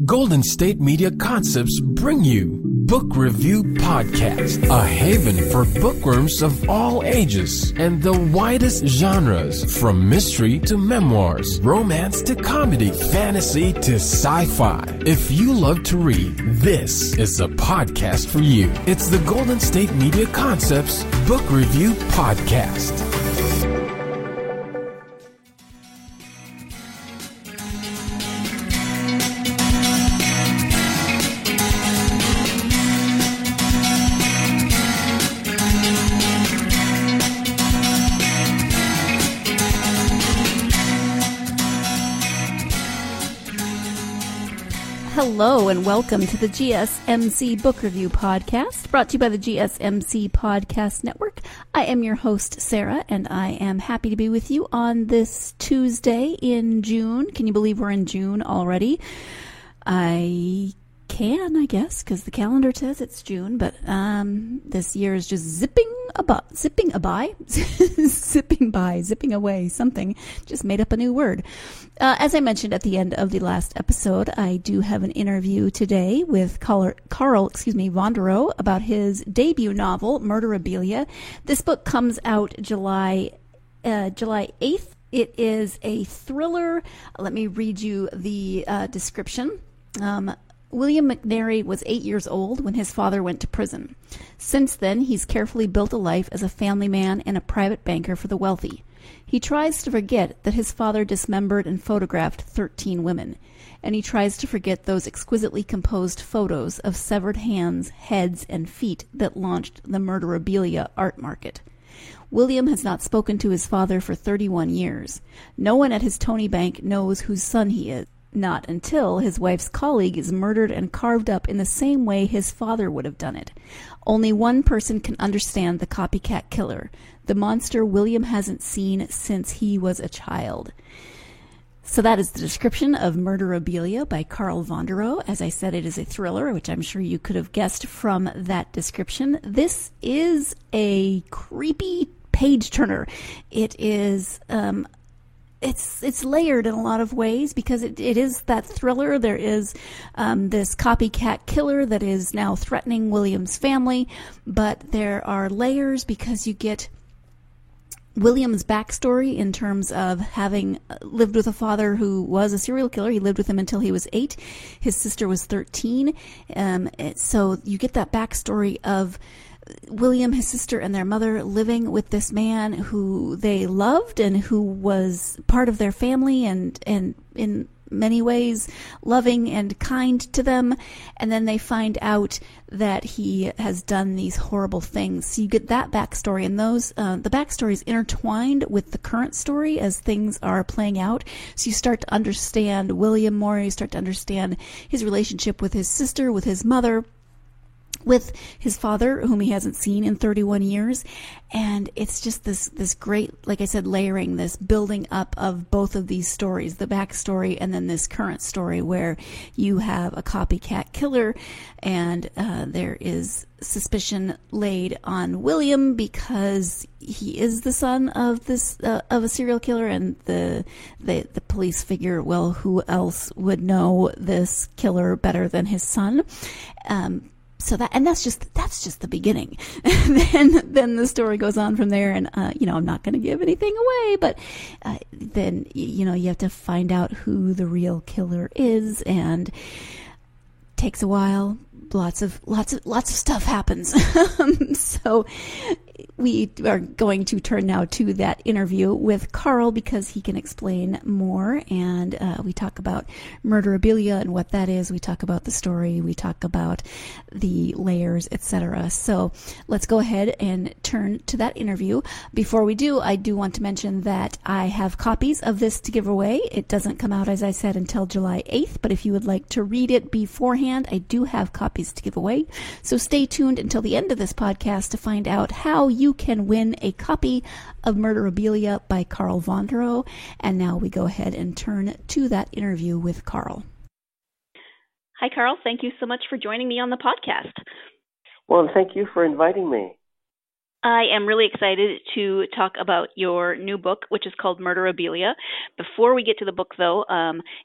Golden State Media Concepts bring you Book Review Podcast, a haven for bookworms of all ages and the widest genres, from mystery to memoirs, romance to comedy, fantasy to sci-fi. If you love to read, this is the podcast for you. It's the Golden State Media Concepts Book Review Podcast. Hello and welcome to the GSMC Book Review Podcast, brought to you by the GSMC Podcast Network. I am your host, Sarah, and I am happy to be with you on this Tuesday in June. Can you believe we're in June already? I can, I guess, because the calendar says it's June, but this year is just zipping away, something. Just made up a new word. As I mentioned at the end of the last episode, I do have an interview today with Carl Vonderow about his debut novel, Murderabilia. This book comes out July 8th. It is a thriller. Let me read you the description. William McNary was 8 years old when his father went to prison. Since then, he's carefully built a life as a family man and a private banker for the wealthy. He tries to forget that his father dismembered and photographed 13 women, and he tries to forget those exquisitely composed photos of severed hands, heads, and feet that launched the Murderabilia art market. William has not spoken to his father for 31 years. No one at his Tony Bank knows whose son he is. Not until his wife's colleague is murdered and carved up in the same way his father would have done it. Only one person can understand the copycat killer, the monster William hasn't seen since he was a child. So that is the description of Murderabilia by Carl Vonderow. As I said, it is a thriller, which I'm sure you could have guessed from that description. This is a creepy page-turner. It is It's layered in a lot of ways because it is that thriller. There is this copycat killer that is now threatening William's family, but there are layers because you get William's backstory in terms of having lived with a father who was a serial killer. He lived with him until he was 8. His sister was 13. So you get that backstory of William, his sister, and their mother living with this man who they loved and who was part of their family and in many ways loving and kind to them. And then they find out that he has done these horrible things. So you get that backstory, and the backstory is intertwined with the current story as things are playing out. So you start to understand William more. You start to understand his relationship with his sister, with his mother, with his father, whom he hasn't seen in 31 years. And it's just this great, like I said, layering, this building up of both of these stories, the backstory and then this current story where you have a copycat killer and there is suspicion laid on William because he is the son of of a serial killer, and the police figure, well, who else would know this killer better than his son? So that's just the beginning. then the story goes on from there, and I'm not going to give anything away, but then you have to find out who the real killer is, and it takes a while. Lots of stuff happens. So we are going to turn now to that interview with Carl because he can explain more. And we talk about Murderabilia and what that is. We talk about the story. We talk about the layers, etc. So let's go ahead and turn to that interview. Before we do, I do want to mention that I have copies of this to give away. It doesn't come out, as I said, until July 8th. But if you would like to read it beforehand, I do have copies to give away. So stay tuned until the end of this podcast to find out how you can win a copy of Murderabilia by Carl Vonderow. And now we go ahead and turn to that interview with Carl. Hi, Carl. Thank you so much for joining me on the podcast. Well, thank you for inviting me. I am really excited to talk about your new book, which is called Murderabilia. Before we get to the book, though,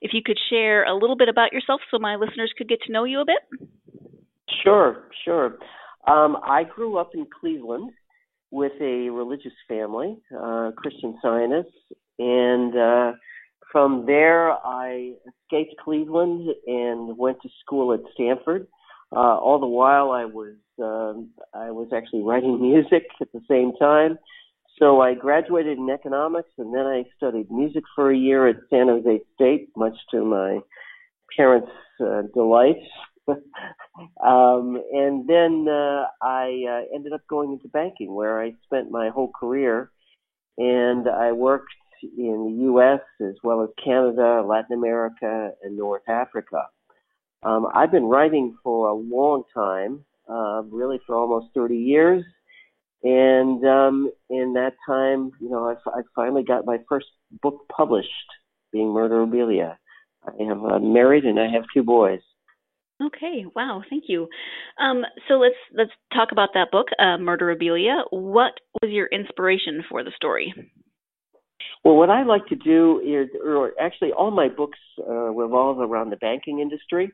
if you could share a little bit about yourself so my listeners could get to know you a bit. Sure. I grew up in Cleveland with a religious family, Christian Zionists, and from there I escaped Cleveland and went to school at Stanford. All the while I was actually writing music at the same time. So I graduated in economics, and then I studied music for a year at San Jose State, much to my parents' delight. And then I ended up going into banking, where I spent my whole career, and I worked in the U.S. as well as Canada, Latin America, and North Africa. I've been writing for a long time, really for almost 30 years. And in that time, I finally got my first book published, being Murderabilia. I am married and I have 2 boys. Okay, wow, thank you. So let's talk about that book, Murderabilia. What was your inspiration for the story? Well, what I like to do is, or actually all my books revolve around the banking industry.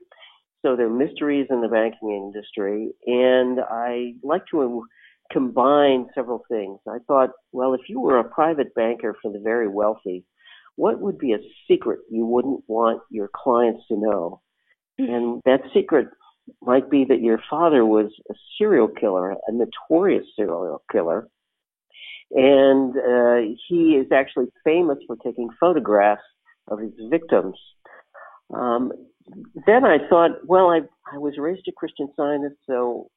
So they're mysteries in the banking industry, and I like to combine several things. I thought, well, if you were a private banker for the very wealthy, what would be a secret you wouldn't want your clients to know? And that secret might be that your father was a serial killer, a notorious serial killer, and he is actually famous for taking photographs of his victims. Then I thought, well, I was raised a Christian Zionist, so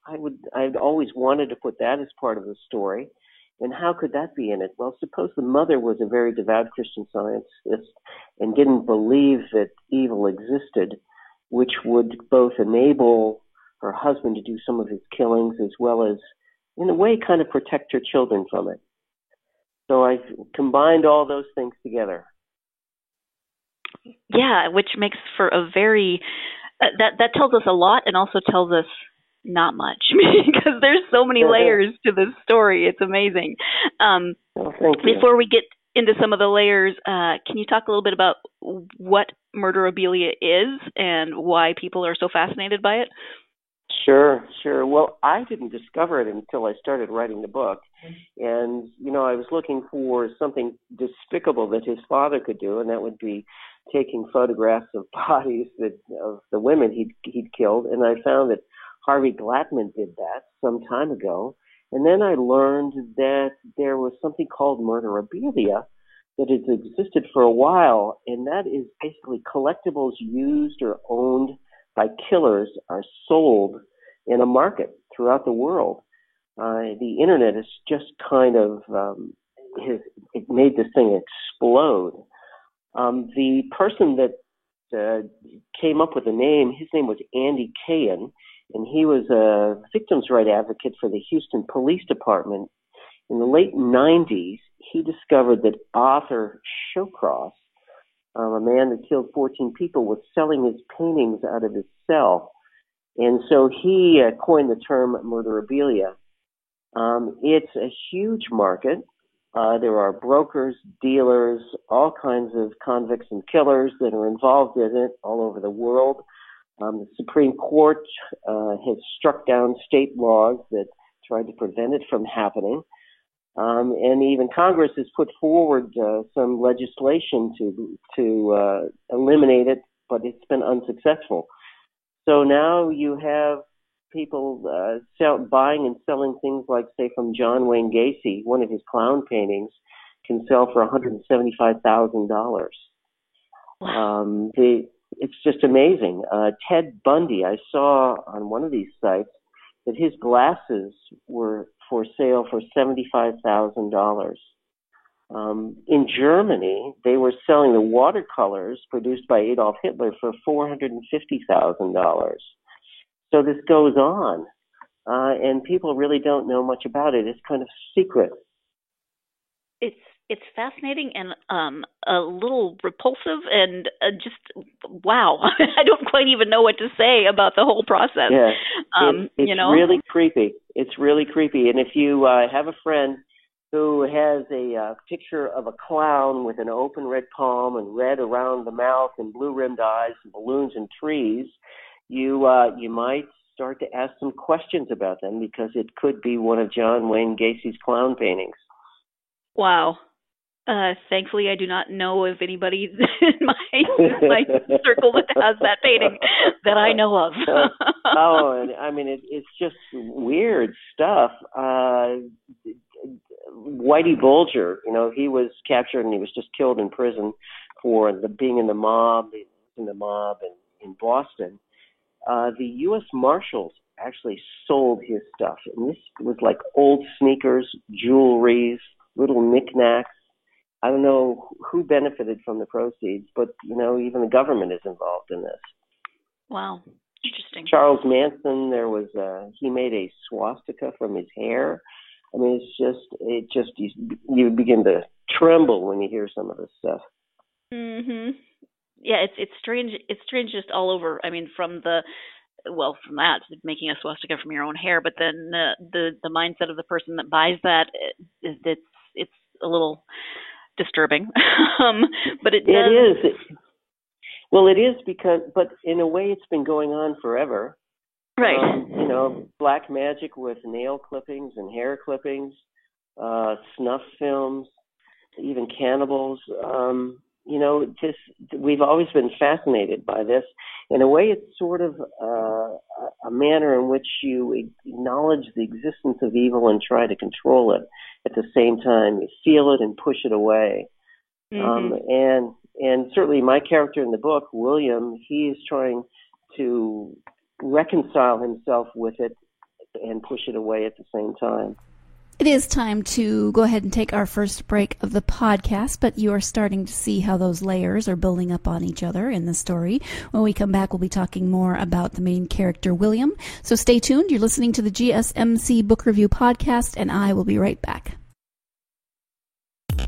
I'd always wanted to put that as part of the story. And how could that be in it? Well, suppose the mother was a very devout Christian Zionist and didn't believe that evil existed, which would both enable her husband to do some of his killings as well as, in a way, kind of protect her children from it. So I combined all those things together. Yeah, which makes for a very that tells us a lot and also tells us not much because there's so many layers to this story. It's amazing. Thank you. Before we get into some of the layers, can you talk a little bit about what Murderabilia is and why people are so fascinated by it? Sure. Well, I didn't discover it until I started writing the book. And, I was looking for something despicable that his father could do, and that would be taking photographs of bodies of the women he'd killed. And I found that Harvey Glattman did that some time ago. And then I learned that there was something called Murderabilia that has existed for a while, and that is basically collectibles used or owned by killers are sold in a market throughout the world. The internet has just kind of it made this thing explode. The person that came up with the name, his name was Andy Cahan, and he was a victims' rights advocate for the Houston Police Department. In the late 90s, he discovered that Arthur Shawcross, a man that killed 14 people, was selling his paintings out of his cell. And so he coined the term Murderabilia. It's a huge market. There are brokers, dealers, all kinds of convicts and killers that are involved in it all over the world. The Supreme Court has struck down state laws that tried to prevent it from happening. And even Congress has put forward some legislation to eliminate it, but it's been unsuccessful. So now you have people buying and selling things like, say, from John Wayne Gacy, one of his clown paintings can sell for $175,000. Wow. It's just amazing. Ted Bundy, I saw on one of these sites that his glasses were for sale for $75,000. In Germany, they were selling the watercolors produced by Adolf Hitler for $450,000. So this goes on, and people really don't know much about it. It's kind of secret. It's It's fascinating and a little repulsive and just wow. I don't quite even know what to say about the whole process. Yeah, it's really creepy. It's really creepy. And if you have a friend who has a picture of a clown with an open red palm and red around the mouth and blue-rimmed eyes and balloons and trees, you might start to ask some questions about them, because it could be one of John Wayne Gacy's clown paintings. Wow. Thankfully, I do not know of anybody in my circle that has that painting that I know of. And I mean, it's just weird stuff. Whitey Bulger, he was captured and he was just killed in prison for being in the mob, in Boston. The U.S. Marshals actually sold his stuff, and this was like old sneakers, jewelries, little knickknacks. I don't know who benefited from the proceeds, but, even the government is involved in this. Wow. Interesting. Charles Manson, he made a swastika from his hair. I mean, you begin to tremble when you hear some of this stuff. Mhm. Yeah, it's strange. It's strange just all over. I mean, from that, making a swastika from your own hair, but then the mindset of the person that buys that, it's a little disturbing. But it does. It is. Well, it is but in a way, it's been going on forever. Right. Black magic with nail clippings and hair clippings, snuff films, even cannibals. We've always been fascinated by this. In a way, it's sort of a manner in which you acknowledge the existence of evil and try to control it. At the same time, you feel it and push it away. Mm-hmm. And certainly my character in the book, William, he is trying to reconcile himself with it and push it away at the same time. It is time to go ahead and take our first break of the podcast, but you are starting to see how those layers are building up on each other in the story. When we come back, we'll be talking more about the main character, William. So stay tuned. You're listening to the GSMC Book Review Podcast, and I will be right back.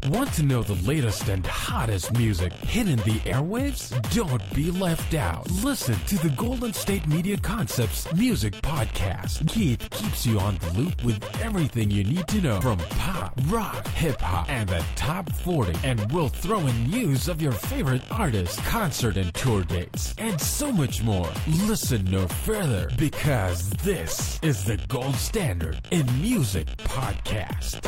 Want to know the latest and hottest music hitting the airwaves? Don't be left out. Listen to the Golden State Media Concepts Music Podcast. Keith keeps you on the loop with everything you need to know from pop, rock, hip-hop, and the top 40. And we'll throw in news of your favorite artists, concert and tour dates, and so much more. Listen no further, because this is the gold standard in music podcast.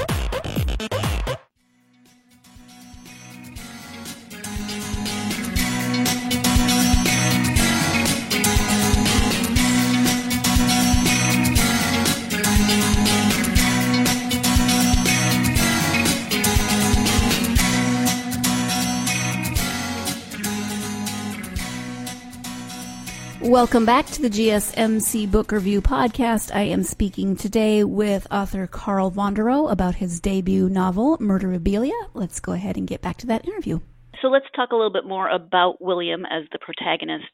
Welcome back to the GSMC Book Review Podcast. I am speaking today with author Carl Vonderow about his debut novel, Murderabilia. Let's go ahead and get back to that interview. So let's talk a little bit more about William as the protagonist.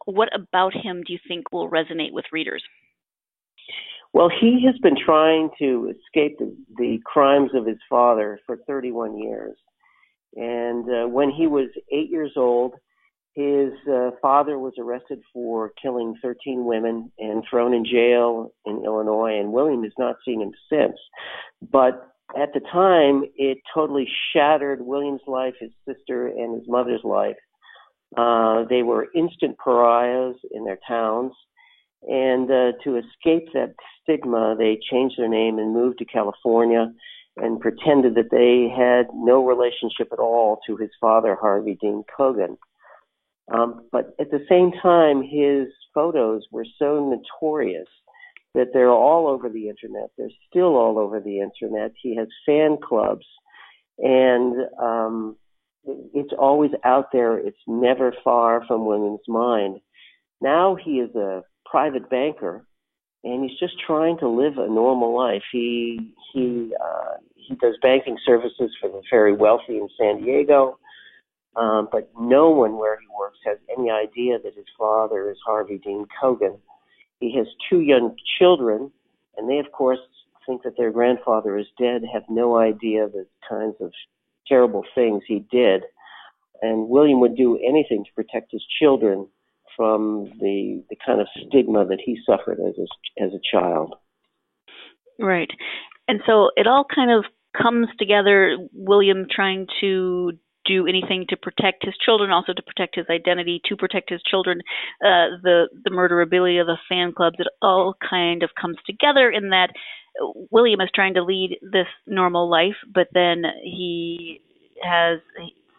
What about him do you think will resonate with readers? Well, he has been trying to escape the crimes of his father for 31 years. And when he was 8 years old, his father was arrested for killing 13 women and thrown in jail in Illinois, and William has not seen him since. But at the time, it totally shattered William's life, his sister, and his mother's life. They were instant pariahs in their towns, and to escape that stigma, they changed their name and moved to California and pretended that they had no relationship at all to his father, Harvey Dean Kogan. But at the same time, his photos were so notorious that they're all over the internet. They're still all over the internet. He has fan clubs, and it's always out there. It's never far from William's mind. Now he is a private banker, and he's just trying to live a normal life. He does banking services for the very wealthy in San Diego. But no one where he works has any idea that his father is Harvey Dean Kogan. He has 2 young children, and they, of course, think that their grandfather is dead, have no idea the kinds of terrible things he did. And William would do anything to protect his children from the kind of stigma that he suffered as a child. Right. And so it all kind of comes together, William trying to do anything to protect his children, also to protect his identity, to protect his children, the murderability of the fan clubs. It all kind of comes together in that William is trying to lead this normal life, but then he has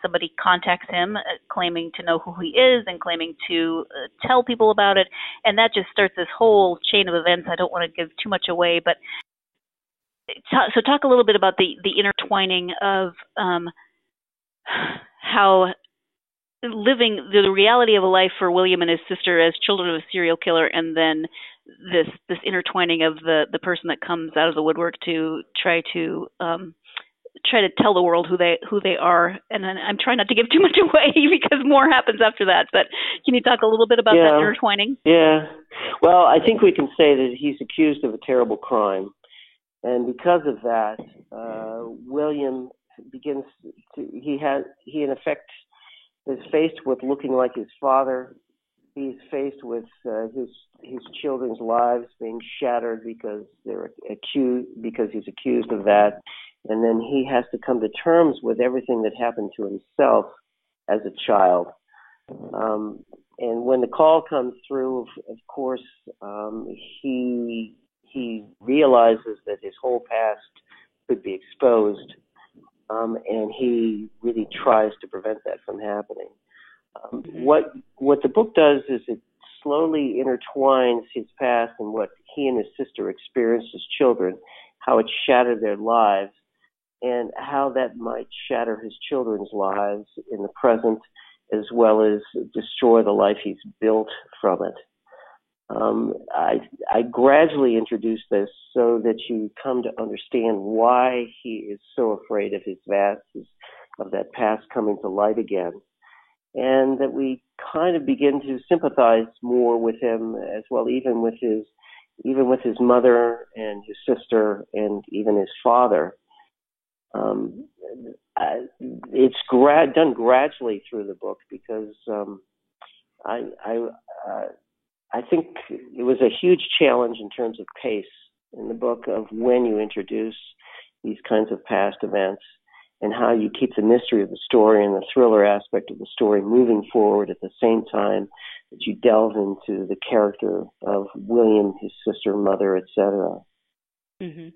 somebody contacts him claiming to know who he is and claiming to tell people about it. And that just starts this whole chain of events. I don't want to give too much away, but so talk a little bit about the intertwining of how living the reality of a life for William and his sister as children of a serial killer, and then this intertwining of the person that comes out of the woodwork to try to tell the world who they are. And I'm trying not to give too much away because more happens after that. But can you talk a little bit about that intertwining? Yeah. Well, I think we can say that he's accused of a terrible crime. And because of that, William begins to, he in effect is faced with looking like his father. He's faced with his children's lives being shattered because he's accused of that. And then he has to come to terms with everything that happened to himself as a child. And when the call comes through, of course, he realizes that his whole past could be exposed, and he really tries to prevent that from happening. What the book does is it slowly intertwines his past and what he and his sister experienced as children, how it shattered their lives, and how that might shatter his children's lives in the present, as well as destroy the life he's built from it. I gradually introduce this so that you come to understand why he is so afraid of that past coming to light again, and that we kind of begin to sympathize more with him as well, even with his mother and his sister and even his father. It's done gradually through the book because I think it was a huge challenge in terms of pace in the book of when you introduce these kinds of past events and how you keep the mystery of the story and the thriller aspect of the story moving forward at the same time that you delve into the character of William, his sister, mother, etc. Mm-hmm.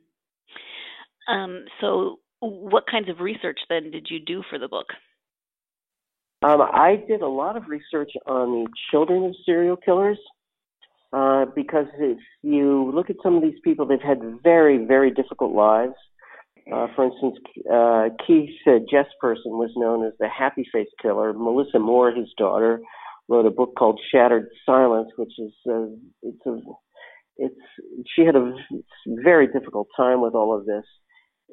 So what kinds of research then did you do for the book? I did a lot of research on the children of serial killers. Because if you look at some of these people, they've had very, very difficult lives. For instance, Keith Jesperson was known as the happy face killer. Melissa Moore, his daughter, wrote a book called Shattered Silence, which is she had a very difficult time with all of this.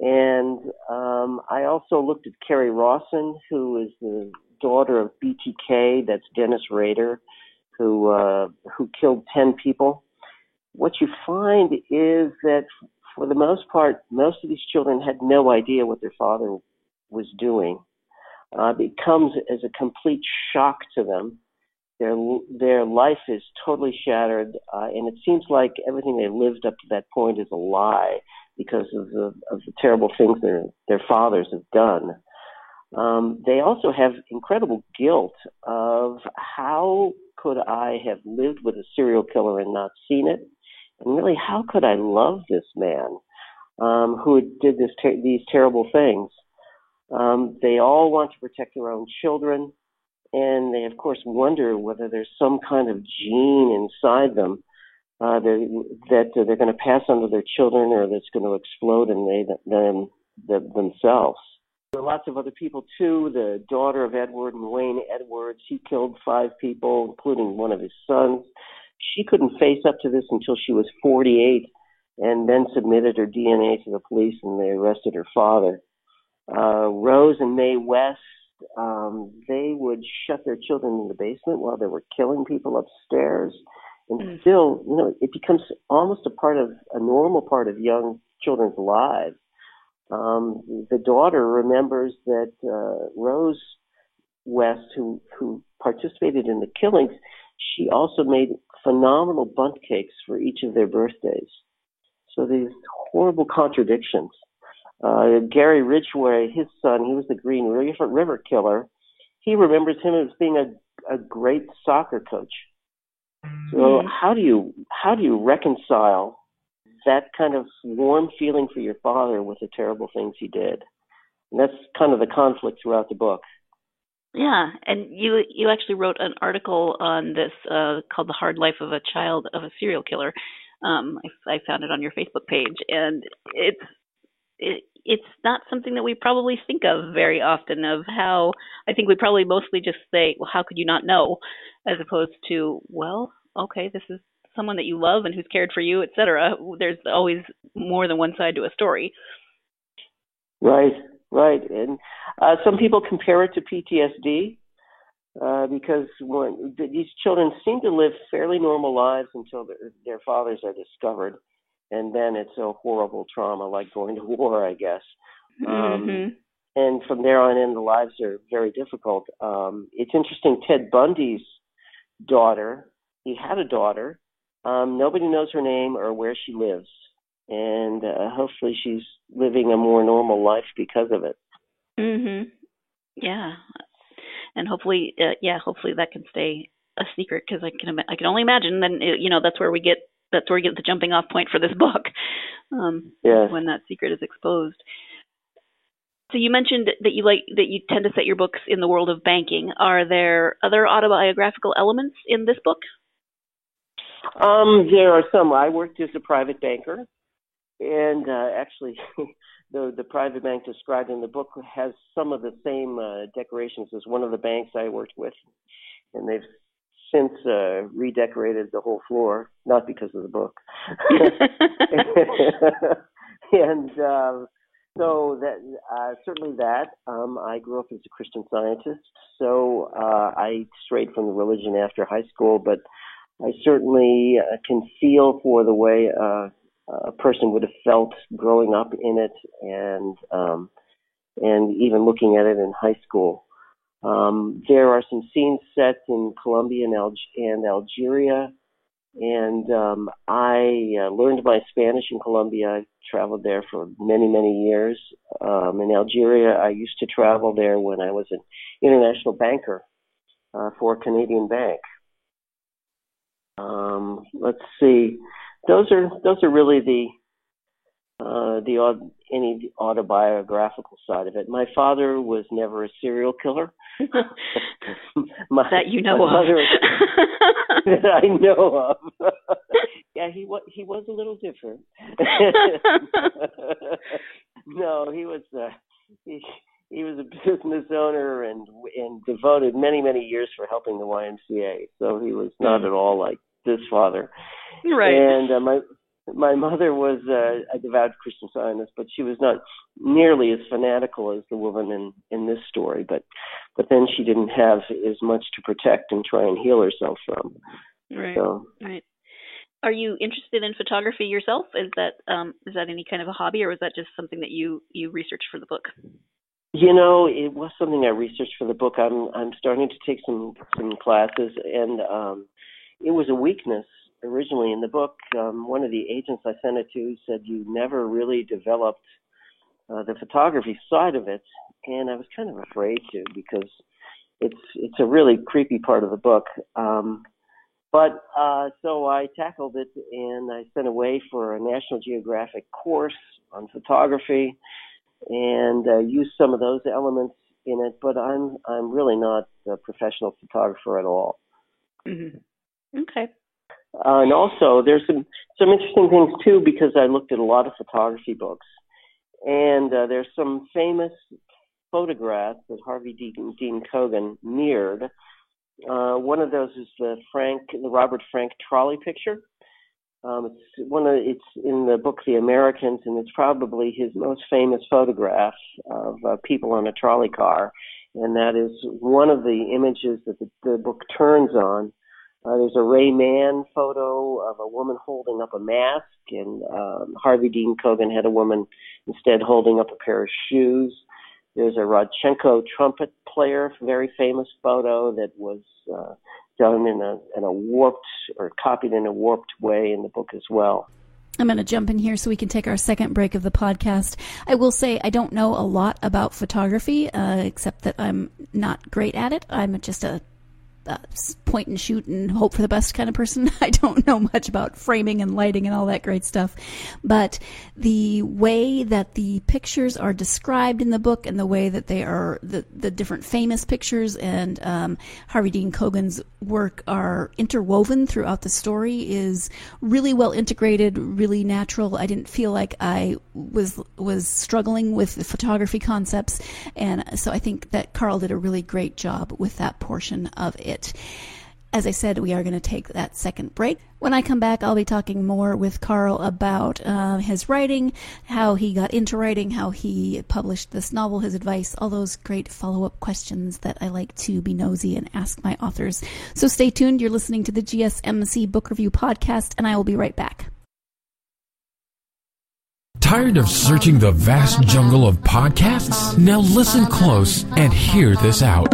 And I also looked at Carrie Rawson, who is the daughter of BTK, that's Dennis Rader, who killed 10 people. What you find is that for the most part, most of these children had no idea what their father was doing. It comes as a complete shock to them. Their life is totally shattered, and it seems like everything they lived up to that point is a lie because of the terrible things their fathers have done. They also have incredible guilt of how could I have lived with a serial killer and not seen it? And really, how could I love this man who did these terrible things? They all want to protect their own children, and they, of course, wonder whether there's some kind of gene inside them that they're going to pass on to their children or that's going to explode in themselves. There are lots of other people, too. The daughter of Edward and Wayne Edwards, he killed 5 people, including one of his sons. She couldn't face up to this until she was 48 and then submitted her DNA to the police, and they arrested her father. Rose and Mae West, they would shut their children in the basement while they were killing people upstairs. And still, it becomes almost a normal part of young children's lives. The daughter remembers that Rose West, who participated in the killings, she also made phenomenal bundt cakes for each of their birthdays. So these horrible contradictions. Gary Ridgway, his son, he was the Green River Killer. He remembers him as being a great soccer coach. So how do you reconcile that kind of warm feeling for your father with the terrible things he did? And that's kind of the conflict throughout the book. Yeah, and you actually wrote an article on this called "The Hard Life of a Child of a Serial Killer." I found it on your Facebook page, and it's not something that we probably think of very often. Of how I think we probably mostly just say, "Well, how could you not know?" as opposed to, "Well, okay, this is someone that you love and who's cared for you, etc." There's always more than one side to a story. Right. And some people compare it to PTSD because these children seem to live fairly normal lives until their fathers are discovered. And then it's a horrible trauma like going to war, I guess. And from there on in, the lives are very difficult. It's interesting, Ted Bundy's daughter, he had a daughter. Nobody knows her name or where she lives. And hopefully she's living a more normal life because of it. Yeah, and hopefully that can stay a secret, because I can only imagine. Then that's where we get the jumping off point for this book. When that secret is exposed. So you mentioned that you tend to set your books in the world of banking. Are there other autobiographical elements in this book? There are some. I worked as a private banker. And actually, the private bank described in the book has some of the same decorations as one of the banks I worked with. And they've since redecorated the whole floor, not because of the book. And so that certainly that. I grew up as a Christian Scientist, so I strayed from the religion after high school, but I certainly can feel for the way a person would have felt growing up in it, and even looking at it in high school. There are some scenes set in Colombia and Algeria, and I learned my Spanish in Colombia. I traveled there for many, many years. In Algeria, I used to travel there when I was an international banker for a Canadian bank. Let's see. Those are really any autobiographical side of it. My father was never a serial killer. That you know of. That I know of. Yeah, he was a little different. No, he was a business owner and devoted many, many years for helping the YMCA. So he was not at all like this father. Right. And my mother was a devout Christian Scientist, but she was not nearly as fanatical as the woman in this story. But then she didn't have as much to protect and try and heal herself from. Right. So. Right. Are you interested in photography yourself? Is that any kind of a hobby, or was that just something that you researched for the book? It was something I researched for the book. I'm starting to take some classes, and it was a weakness originally in the book. One of the agents I sent it to said you never really developed the photography side of it, and I was kind of afraid to, because it's a really creepy part of the book. So I tackled it, and I sent away for a National Geographic course on photography, and used some of those elements in it. But I'm really not a professional photographer at all. Mm-hmm. Okay. And also, there's some interesting things too, because I looked at a lot of photography books, and there's some famous photographs that Harvey Dean Kogan mirrored. One of those is the Robert Frank trolley picture. It's in the book The Americans, and it's probably his most famous photograph of people on a trolley car, and that is one of the images that the book turns on There's a Ray Mann photo of a woman holding up a mask, and Harvey Dean Kogan had a woman instead holding up a pair of shoes. There's a Rodchenko trumpet player, very famous photo that was done in a warped, or copied in a warped way in the book as well. I'm going to jump in here so we can take our second break of the podcast. I will say I don't know a lot about photography, except that I'm not great at it. I'm just a point and shoot and hope for the best kind of person. I don't know much about framing and lighting and all that great stuff. But the way that the pictures are described in the book and the way that they are, the different famous pictures and Harvey Dean Kogan's work are interwoven throughout the story is really well integrated, really natural. I didn't feel like I was struggling with the photography concepts. And so I think that Carl did a really great job with that portion of it. As I said, we are going to take that second break. When I come back, I'll be talking more with Carl about his writing, how he got into writing, how he published this novel, his advice, all those great follow-up questions that I like to be nosy and ask my authors. So stay tuned. You're listening to the GSMC Book Review Podcast, and I will be right back. Tired of searching the vast jungle of podcasts? Now listen close and hear this out.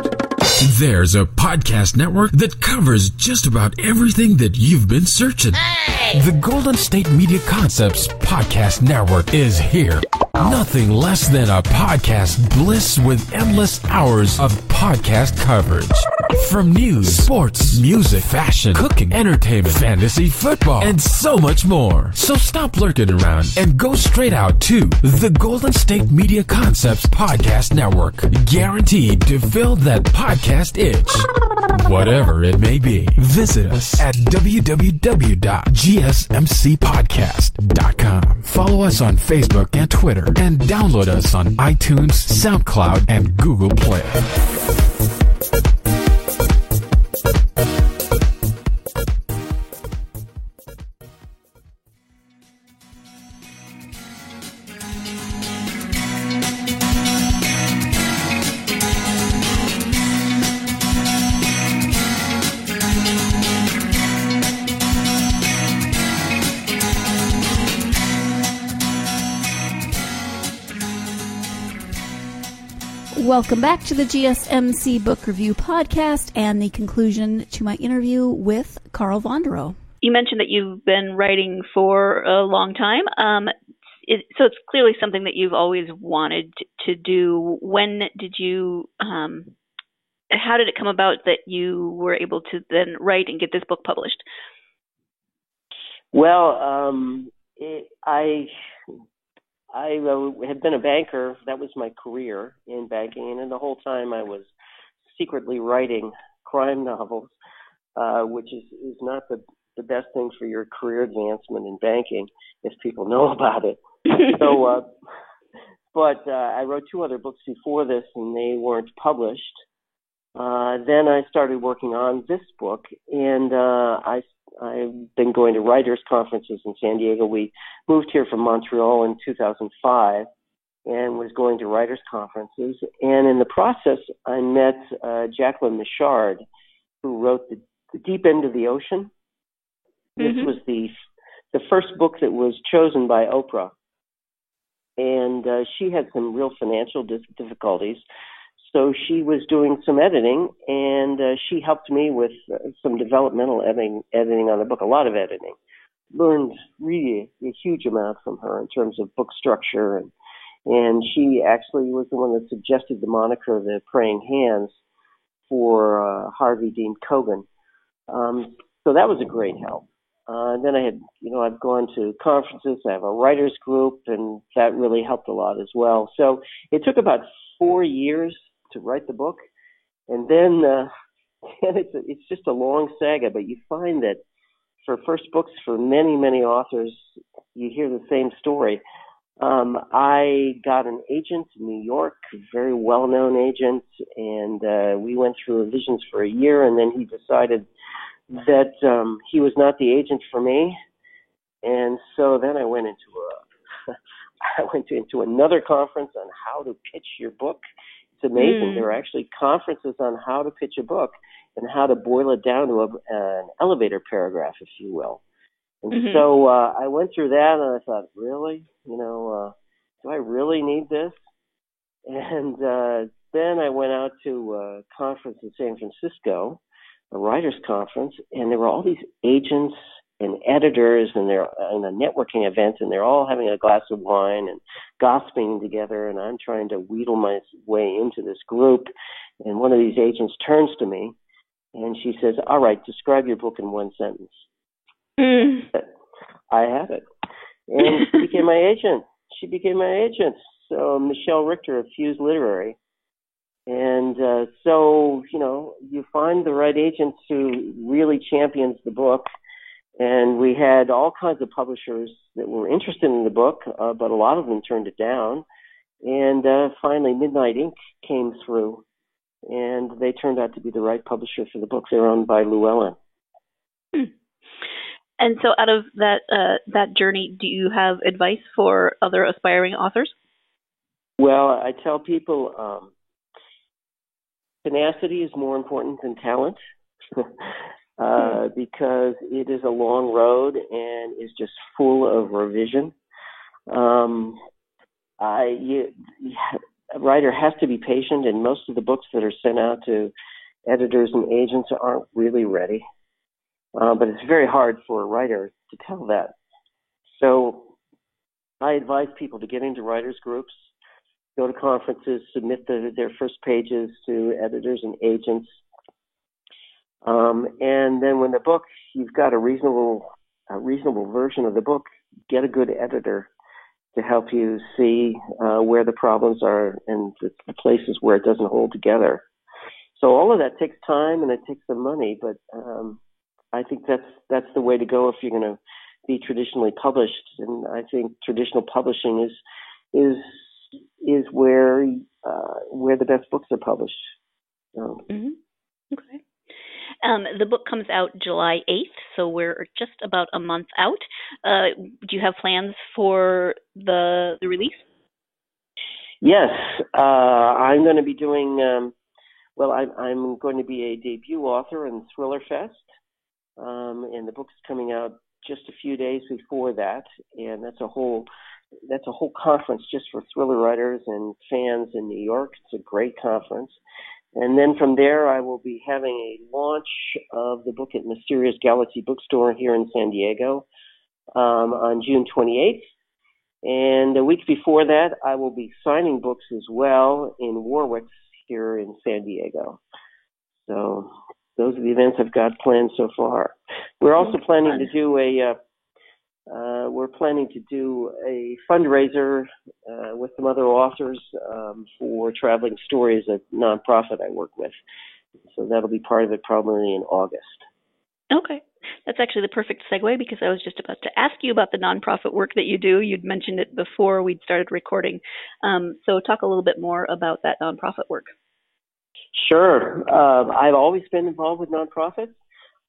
There's a podcast network that covers just about everything that you've been searching. Hey! The Golden State Media Concepts Podcast Network is here. Nothing less than a podcast bliss with endless hours of podcast coverage. From news, sports, music, fashion, cooking, entertainment, fantasy, football, and so much more. So stop lurking around and go straight out to the Golden State Media Concepts Podcast Network. Guaranteed to fill that podcast itch. Whatever it may be. Visit us at www.gsmcpodcast.com. Follow us on Facebook and Twitter, and download us on iTunes, SoundCloud, and Google Play. Welcome back to the GSMC Book Review Podcast and the conclusion to my interview with Carl Vonderow. You mentioned that you've been writing for a long time. So it's clearly something that you've always wanted to do. When did you, how did it come about that you were able to then write and get this book published? Well, I had been a banker. That was my career in banking. And the whole time I was secretly writing crime novels, which is not the best thing for your career advancement in banking if people know about it. So, but I wrote 2 other books before this, and they weren't published. Then I started working on this book, and I've been going to writers' conferences in San Diego. We moved here from Montreal in 2005 and was going to writers' conferences. And in the process, I met Jacqueline Michard, who wrote The Deep End of the Ocean. Mm-hmm. This was the first book that was chosen by Oprah. And she had some real financial difficulties. So she was doing some editing, and she helped me with some developmental editing on the book, a lot of editing. Learned really a huge amount from her in terms of book structure. And she actually was the one that suggested the moniker, the Praying Hands, for Harvey Dean Kogan. So that was a great help. Then I've gone to conferences. I have a writers group, and that really helped a lot as well. So it took about 4 years to write the book, and then it's just a long saga. But you find that for first books, for many authors, you hear the same story. I got an agent in New York, a very well-known agent, and we went through revisions for a year, and then he decided that he was not the agent for me, and so then I went into another conference on how to pitch your book. It's amazing. There are actually conferences on how to pitch a book, and how to boil it down to an elevator paragraph, if you will. And Mm-hmm. so I went through that, and I thought, really? Do I really need this? And then I went out to a conference in San Francisco, a writers' conference, and there were all these agents and editors, and they're in a networking event, and they're all having a glass of wine and gossiping together, and I'm trying to wheedle my way into this group. And one of these agents turns to me, and she says, all right, describe your book in one sentence. I have it. And she became my agent. So Michelle Richter of Fuse Literary. And so, you find the right agent who really champions the book. And we had all kinds of publishers that were interested in the book, but a lot of them turned it down. And finally, Midnight Ink came through, and they turned out to be the right publisher for the book. They're owned by Llewellyn. And so out of that journey, do you have advice for other aspiring authors? Well, I tell people tenacity is more important than talent because it is a long road and is just full of revision. A writer has to be patient, and most of the books that are sent out to editors and agents aren't really ready. But it's very hard for a writer to tell that. So I advise people to get into writers' groups, go to conferences, submit their first pages to editors and agents. And then when you've got a reasonable version of the book, get a good editor to help you see where the problems are and the places where it doesn't hold together. So all of that takes time and it takes some money, but I think that's the way to go if you're going to be traditionally published. And I think traditional publishing is where the best books are published. Mm-hmm. Okay. The book comes out July 8th, so we're just about a month out. Do you have plans for the release? Yes, I'm going to be doing. I'm going to be a debut author in Thriller Fest. And the book's coming out just a few days before that, and that's a whole conference just for thriller writers and fans in New York. It's a great conference. And then from there, I will be having a launch of the book at Mysterious Galaxy Bookstore here in San Diego on June 28th. And a week before that, I will be signing books as well in Warwick here in San Diego. So those are the events I've got planned so far. We're also planning to do a fundraiser with some other authors for Traveling Stories, a nonprofit I work with. So that'll be part of it probably in August. Okay. That's actually the perfect segue because I was just about to ask you about the nonprofit work that you do. You'd mentioned it before we'd started recording. So talk a little bit more about that nonprofit work. Sure. I've always been involved with nonprofits.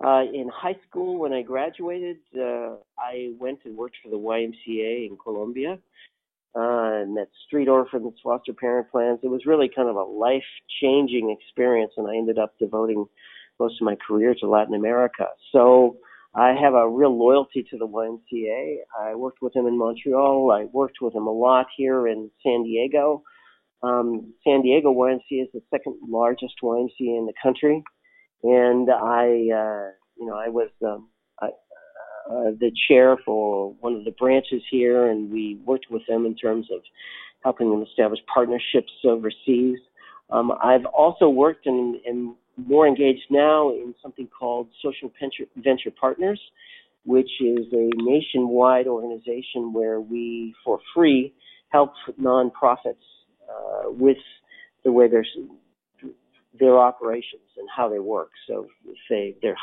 In high school, when I graduated, I went and worked for the YMCA in Colombia and met street orphans, foster parent plans. It was really kind of a life-changing experience, and I ended up devoting most of my career to Latin America. So I have a real loyalty to the YMCA. I worked with them in Montreal. I worked with them a lot here in San Diego. San Diego YMCA is the second largest YMCA in the country, and I was the chair for one of the branches here, and we worked with them in terms of helping them establish partnerships overseas. I've also worked and more engaged now in something called Social Venture Partners, which is a nationwide organization where we, for free, help nonprofits with the way their operations and how they work. So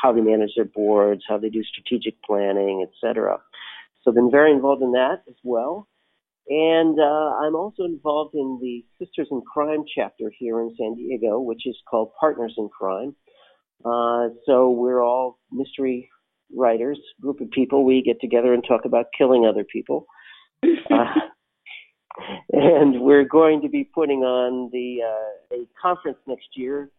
how they manage their boards, how they do strategic planning, etc. So I've been very involved in that as well. And I'm also involved in the Sisters in Crime chapter here in San Diego, which is called Partners in Crime. So we're all mystery writers, group of people. We get together and talk about killing other people. And we're going to be putting on a conference next year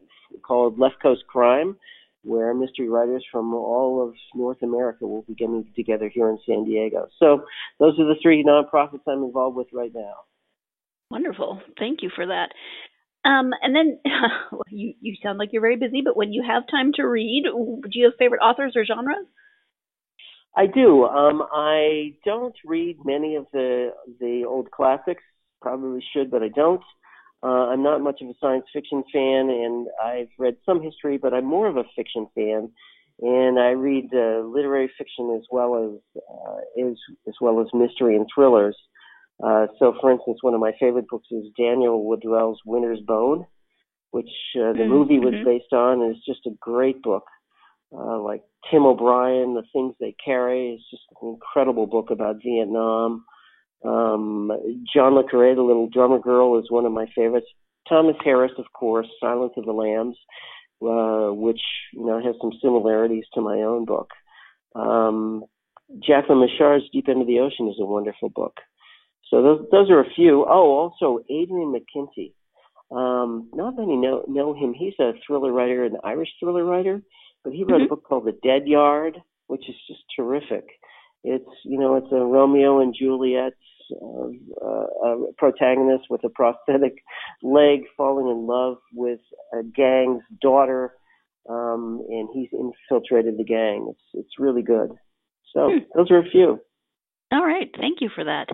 called Left Coast Crime, where mystery writers from all of North America will be getting together here in San Diego. So those are the 3 nonprofits I'm involved with right now. Wonderful. Thank you for that. And then you sound like you're very busy, but when you have time to read, do you have favorite authors or genres? I do. I don't read many of the old classics. Probably should, but I don't. I'm not much of a science fiction fan, and I've read some history, but I'm more of a fiction fan. And I read literary fiction as well as mystery and thrillers. So, for instance, one of my favorite books is Daniel Woodrell's Winter's Bone, which the movie was based on, and it's just a great book. Like Tim O'Brien, The Things They Carry, is just an incredible book about Vietnam. John le Carré, The Little Drummer Girl, is one of my favorites. Thomas Harris, of course, Silence of the Lambs, which has some similarities to my own book. Jacqueline Michard's Deep Into the Ocean is a wonderful book. So those are a few. Oh, also Adrian McKinty. Not many know him. He's a thriller writer, an Irish thriller writer, but he wrote a book called The Dead Yard, which is just terrific. It's a Romeo and Juliet protagonist with a prosthetic leg falling in love with a gang's daughter, and he's infiltrated the gang. It's really good. So those are a few. All right. Thank you for that.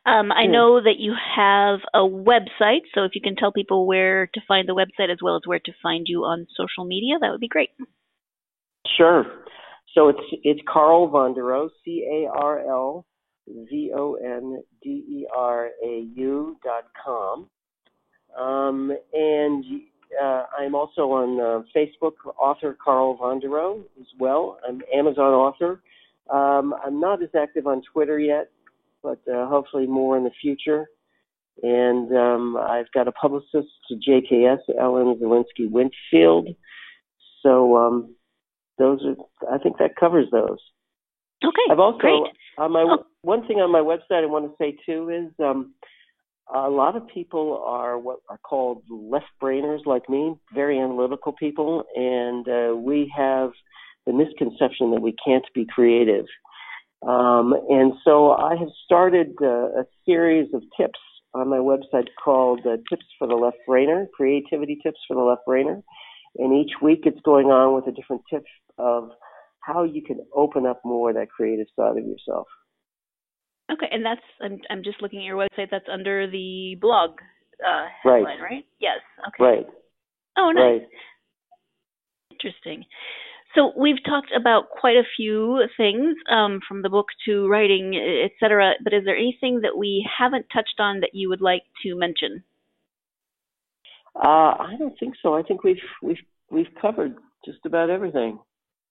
I know that you have a website, so if you can tell people where to find the website as well as where to find you on social media, that would be great. Sure. So it's Carl Vonderau, CarlVonderau.com. And I'm also on Facebook, author Carl Vonderau as well. I'm Amazon author. I'm not as active on Twitter yet, but hopefully more in the future. And I've got a publicist, JKS, Ellen Zielinski Winfield. So I think that covers those. Okay, I've also, great. One thing on my website I want to say too is a lot of people are what are called left-brainers like me, very analytical people, and we have the misconception that we can't be creative. And so I have started a series of tips on my website called Tips for the Left Brainer, Creativity Tips for the Left Brainer. And each week it's going on with a different tip of how you can open up more of that creative side of yourself. Okay, and I'm just looking at your website. That's under the blog headline, right? Yes. Okay. Right. Oh, nice. Right. Interesting. So we've talked about quite a few things, from the book to writing, et cetera, but is there anything that we haven't touched on that you would like to mention? I don't think so. I think we've covered just about everything.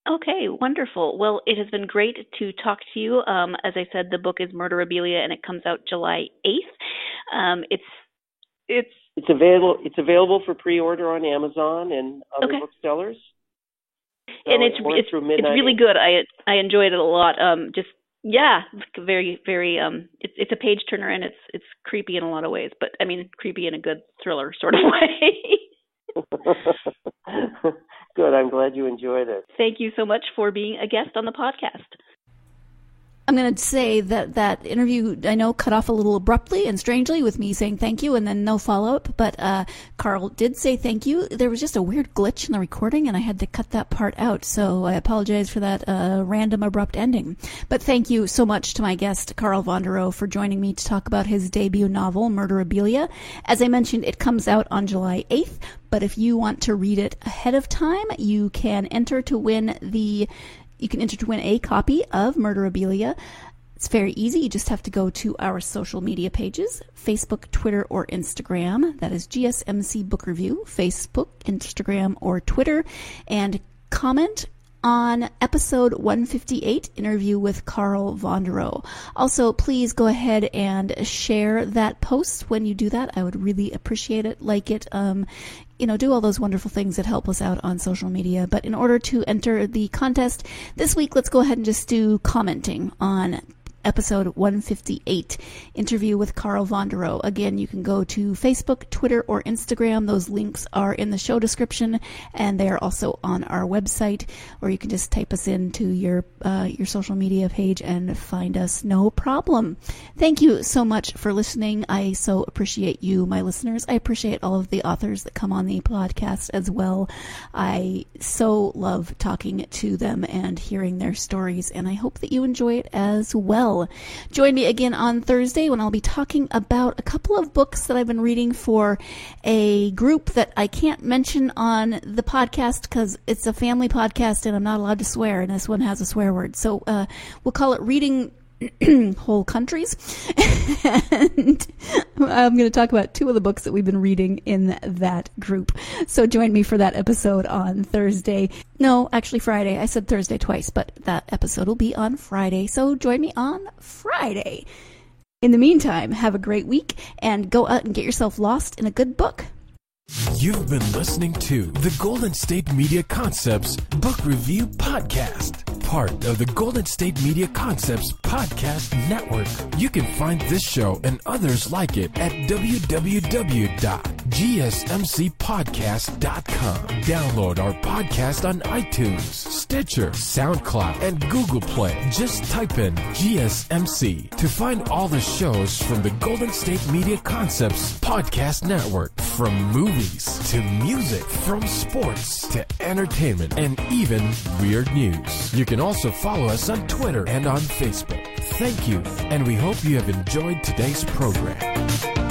Okay, wonderful. Well, it has been great to talk to you. As I said, the book is Murderabilia, and it comes out July 8th. It's available. It's available for pre-order on Amazon and other booksellers. So and it's really good. I enjoyed it a lot. Very, very. It's a page turner, and it's creepy in a lot of ways, but I mean creepy in a good thriller sort of way. Good. I'm glad you enjoyed it. Thank you so much for being a guest on the podcast. I'm going to say that interview, I know, cut off a little abruptly and strangely with me saying thank you and then no follow-up, but Carl did say thank you. There was just a weird glitch in the recording, and I had to cut that part out, so I apologize for that random, abrupt ending. But thank you so much to my guest, Carl Vonderau, for joining me to talk about his debut novel, Murderabilia. As I mentioned, it comes out on July 8th, but if you want to read it ahead of time, you can enter to win a copy of Murderabilia. It's very easy. You just have to go to our social media pages, Facebook, Twitter, or Instagram. That is GSMC Book Review, Facebook, Instagram, or Twitter, and comment on episode 158, interview with Carl Vonderau. Also, please go ahead and share that post when you do that. I would really appreciate it. Like it. Do all those wonderful things that help us out on social media. But in order to enter the contest this week, let's go ahead and just do commenting on episode 158, interview with Carl Vonderow. Again, you can go to Facebook, Twitter, or Instagram. Those links are in the show description, and they are also on our website, or you can just type us into your social media page and find us, no problem. Thank you so much for listening. I so appreciate you, my listeners. I appreciate all of the authors that come on the podcast as well. I so love talking to them and hearing their stories, and I hope that you enjoy it as well. Join me again on Thursday when I'll be talking about a couple of books that I've been reading for a group that I can't mention on the podcast because it's a family podcast and I'm not allowed to swear, and this one has a swear word. So we'll call it Reading Whole Countries. And I'm going to talk about two of the books that we've been reading in that group. So join me for that episode on Thursday. No, actually Friday. I said Thursday twice, but that episode will be on Friday. So join me on Friday. In the meantime, have a great week and go out and get yourself lost in a good book. You've been listening to the Golden State Media Concepts Book Review Podcast, part of the Golden State Media Concepts Podcast Network. You can find this show and others like it at www.gsmcpodcast.com. Download our podcast on iTunes, Stitcher, SoundCloud, and Google Play. Just type in GSMC to find all the shows from the Golden State Media Concepts Podcast Network, from movies to music, from sports to entertainment, and even weird news. You can also follow us on Twitter and on Facebook. Thank you, and we hope you have enjoyed today's program.